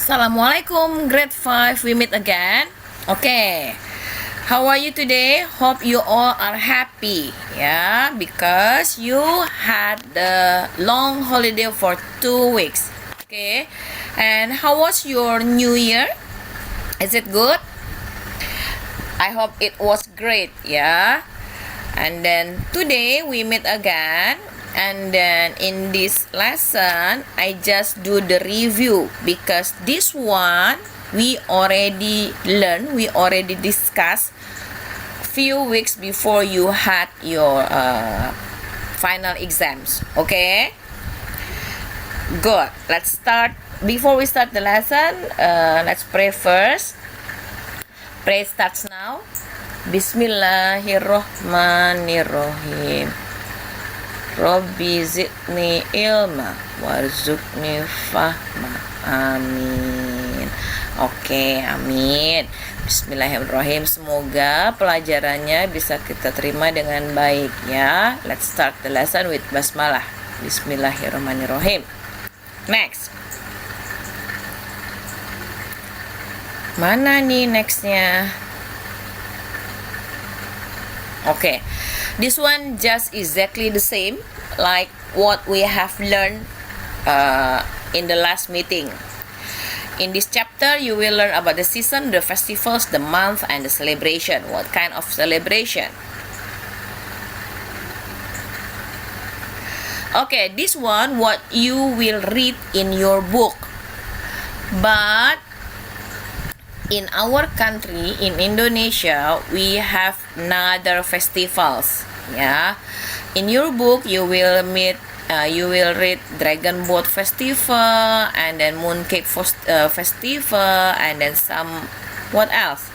Assalamualaikum, grade 5, we meet again. Okay, how are you today? Hope you all are happy, yeah, because you had the long holiday for 2 weeks. Okay, and how was your new year? Is it good? I hope it was great, yeah. And then today we meet again, and then in this lesson I just do the review because this one we already learned, we already discussed few weeks before you had your final exams. Okay, good. Let's start. Before we start the lesson, let's pray first. Pray starts now. Bismillahirrohmanirrohim. Robbi zidni ilma warzuqni fahma. Amin. Oke, amin. Bismillahirrohmanirrohim. Semoga pelajarannya bisa kita terima dengan baik ya. Let's start the lesson with basmalah. Bismillahirrohmanirrohim. Next. Mana nih nextnya? Okay, this one just exactly the same like what we have learned in the last meeting. In this chapter, you will learn about the season, the festivals, the month, and the celebration. What kind of celebration? Okay, this one what you will read in your book. But in our country, in Indonesia, we have another festivals. Yeah, in your book you will read Dragon Boat Festival, and then Mooncake Festival, and then some what else?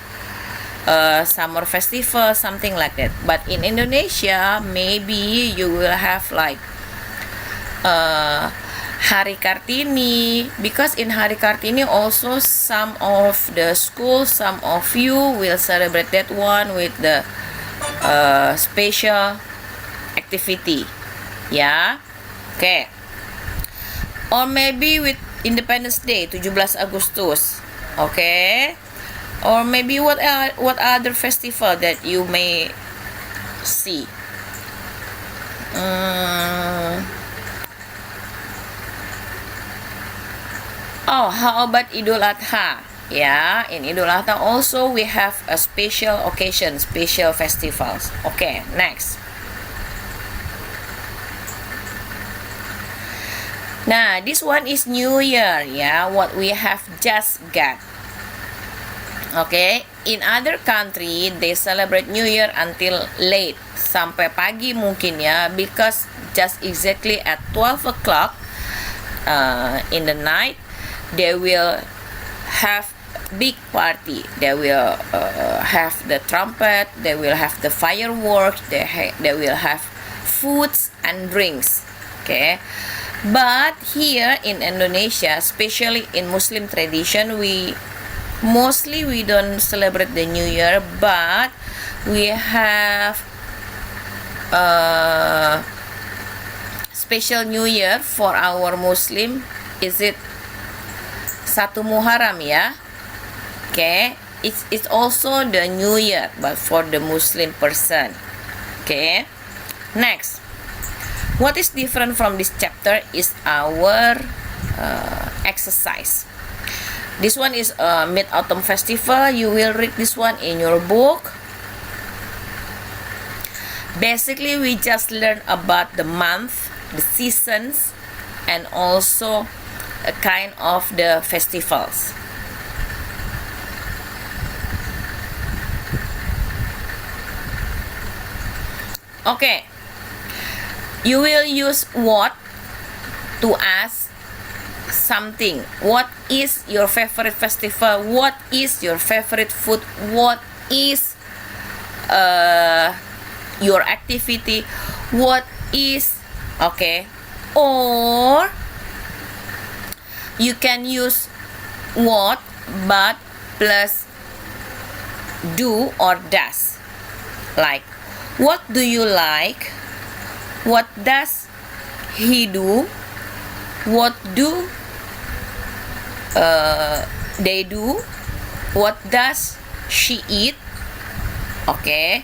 Summer Festival, something like that. But in Indonesia, maybe you will have like Hari Kartini, because in Hari Kartini also some of the schools, some of you will celebrate that one with the special activity, yeah. Okay, or maybe with Independence Day 17 Agustus, okay, or maybe what other festival that you may see. Oh, how about Idul Adha? Yeah, in Idul Adha also we have a special occasion, special festivals. Okay, next. Nah, this one is New Year, yeah, what we have just got. Okay, in other country they celebrate New Year until late, sampai pagi mungkin ya, because just exactly at 12 o'clock in the night they will have big party. They will have the trumpet, they will have the fireworks, they will have foods and drinks. Okay, but here in Indonesia, especially in Muslim tradition, we don't celebrate the New Year, but we have special New Year for our Muslim. Is it 1 Muharram ya? Okay, it's also the New Year, but for the Muslim person. Okay, next, what is different from this chapter is our exercise. This one is Mid-Autumn Festival. You will read this one in your book. Basically, we just learn about the month, the seasons, and also a kind of the festivals. Okay, you will use what to ask something. What is your favorite festival? What is your favorite food? What is your activity? What is, okay, or you can use what but plus do or does. Like, what do you like? What does he do? What do they do? What does she eat? Okay.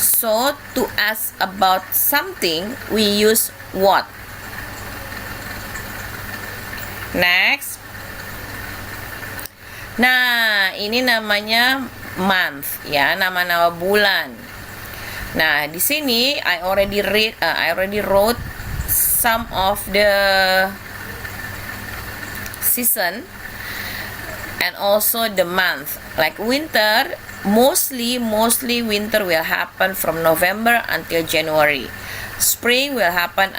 So to ask about something, we use what. Next. Nah, ini namanya month ya, nama-nama bulan. Nah, di sini I already wrote some of the season and also the month. Like winter, mostly winter will happen from November until January. Spring will happen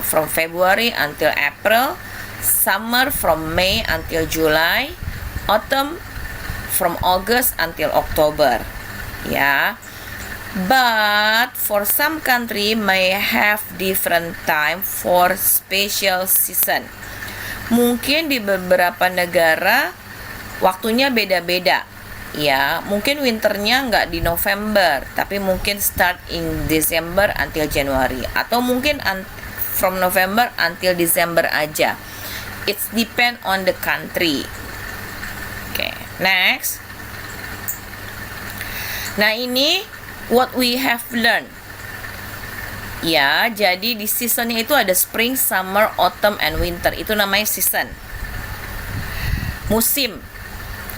from February until April. Summer from May until July. Autumn from August until October. Yeah. But for some country may have different time for special season. Mungkin di beberapa negara waktunya beda-beda. Ya, mungkin winternya nggak di November, tapi mungkin start in December until January, atau mungkin from November until December aja. It's depend on the country. Okay, next. Nah, ini what we have learned. Ya, jadi di seasonnya itu ada spring, summer, autumn, and winter. Itu namanya season. Musim.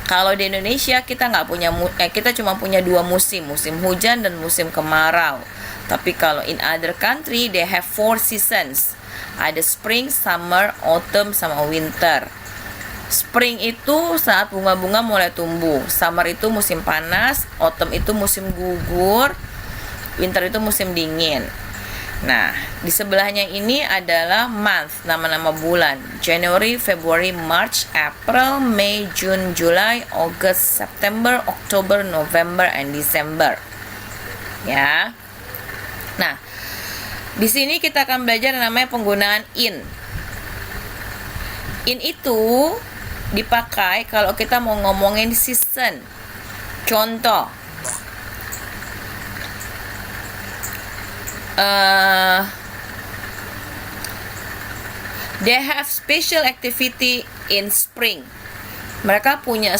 Kalau di Indonesia kita nggak punya, kita cuma punya 2 musim, musim hujan dan musim kemarau. Tapi kalau in other country, they have 4 seasons. Ada spring, summer, autumn, sama winter. Spring itu saat bunga-bunga mulai tumbuh. Summer itu musim panas. Autumn itu musim gugur. Winter itu musim dingin. Nah, di sebelahnya ini adalah month, nama-nama bulan. January, February, March, April, May, June, July, August, September, October, November, and December. Ya. Nah, di sini kita akan belajar namanya penggunaan in. In itu dipakai kalau kita mau ngomongin season. Contoh, they have special activity in spring. Mereka punya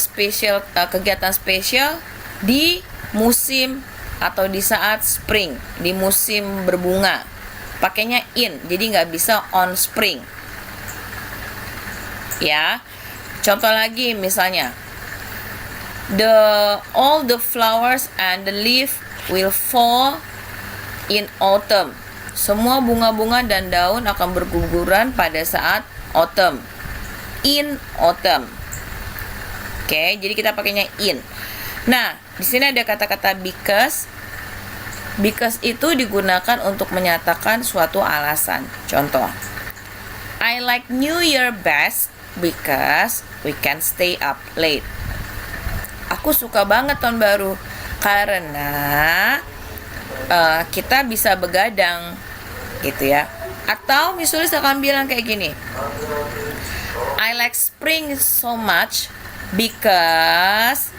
kegiatan spesial di musim atau di saat spring, di musim berbunga. Pakainya in, jadi nggak bisa on spring. Ya. Contoh lagi misalnya, all the flowers and the leaf will fall in autumn. Semua bunga-bunga dan daun akan berguguran pada saat autumn. In autumn. Oke, jadi kita pakainya in. Nah, di sini ada kata-kata because. Because itu digunakan untuk menyatakan suatu alasan. Contoh, I like New Year best because we can stay up late. Aku suka banget tahun baru karena kita bisa begadang, gitu ya. Atau misalnya saya akan bilang kayak gini, I like spring so much because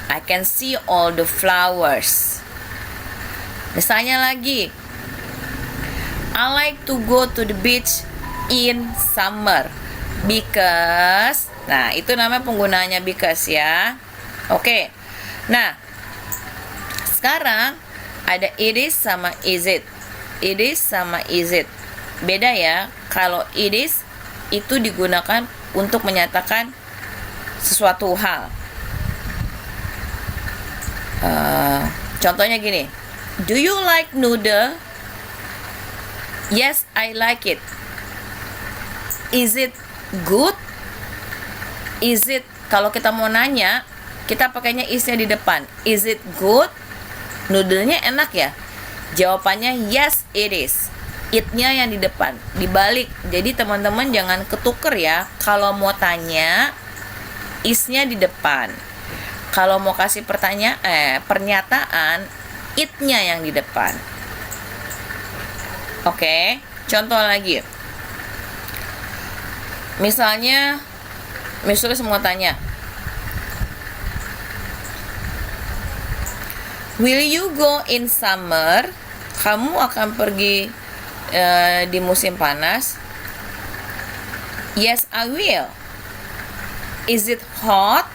I can see all the flowers. Misalnya lagi, I like to go to the beach in summer because, nah itu namanya penggunaannya because ya. Oke. Nah, sekarang ada it is sama is it. It is sama is it. Beda ya. Kalau it is itu digunakan untuk menyatakan sesuatu hal. Contohnya gini, do you like noodle? Yes, I like it. Is it good? Is it, kalau kita mau nanya, kita pakainya is-nya di depan. Is it good? Noodle-nya enak ya? Jawabannya yes, it is. It-nya yang di depan, dibalik. Jadi teman-teman jangan ketuker ya. Kalau mau tanya, is-nya di depan. Kalau mau kasih pernyataan, it-nya yang di depan. Oke, contoh lagi. Misalnya semua tanya, will you go in summer? Kamu akan pergi di musim panas? Yes, I will. Is it hot?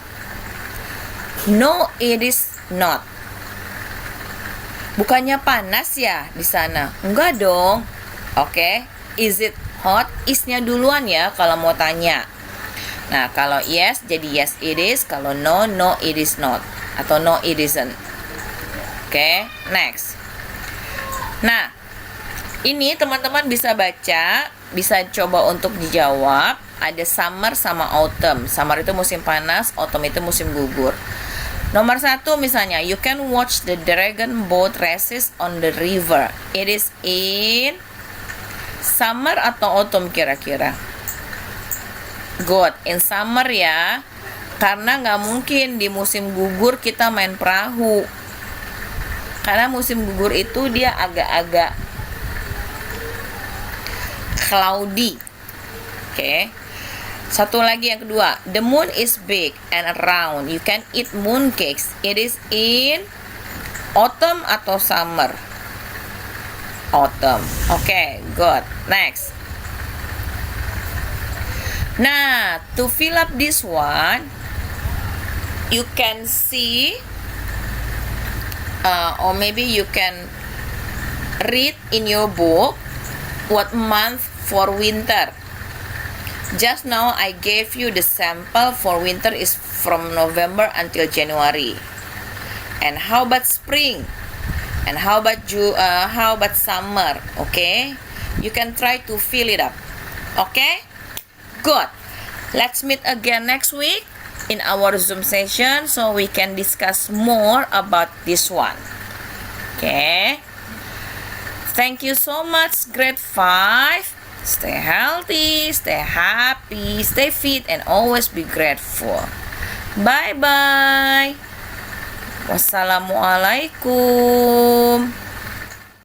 No, it is not. Bukannya panas ya di sana? Enggak dong. Oke. Is it hot? Is-nya duluan ya kalau mau tanya. Nah, kalau yes jadi yes it is, kalau no, no it is not, atau no it isn't. Oke, next. Nah, ini teman-teman bisa baca, bisa coba untuk dijawab. Ada summer sama autumn. Summer itu musim panas, autumn itu musim gugur. Nomor 1 misalnya, you can watch the dragon boat races on the river. It is in summer atau autumn kira-kira? Good, in summer ya. Karena nggak mungkin di musim gugur kita main perahu. Karena musim gugur itu dia agak-agak cloudy. Oke. Satu lagi yang kedua, the moon is big and round. You can eat moon cakes. It is in autumn atau summer? Autumn. Okay, good. Next. Nah, to fill up this one, you can see, or maybe you can read in your book what month for winter. Just now I gave you the sample for winter is from November until January. And how about spring? And how about summer? Okay? You can try to fill it up. Okay? Good. Let's meet again next week in our Zoom session so we can discuss more about this one. Okay? Thank you so much, grade 5. Stay healthy, stay happy, stay fit, and always be grateful. Bye-bye. Wassalamualaikum.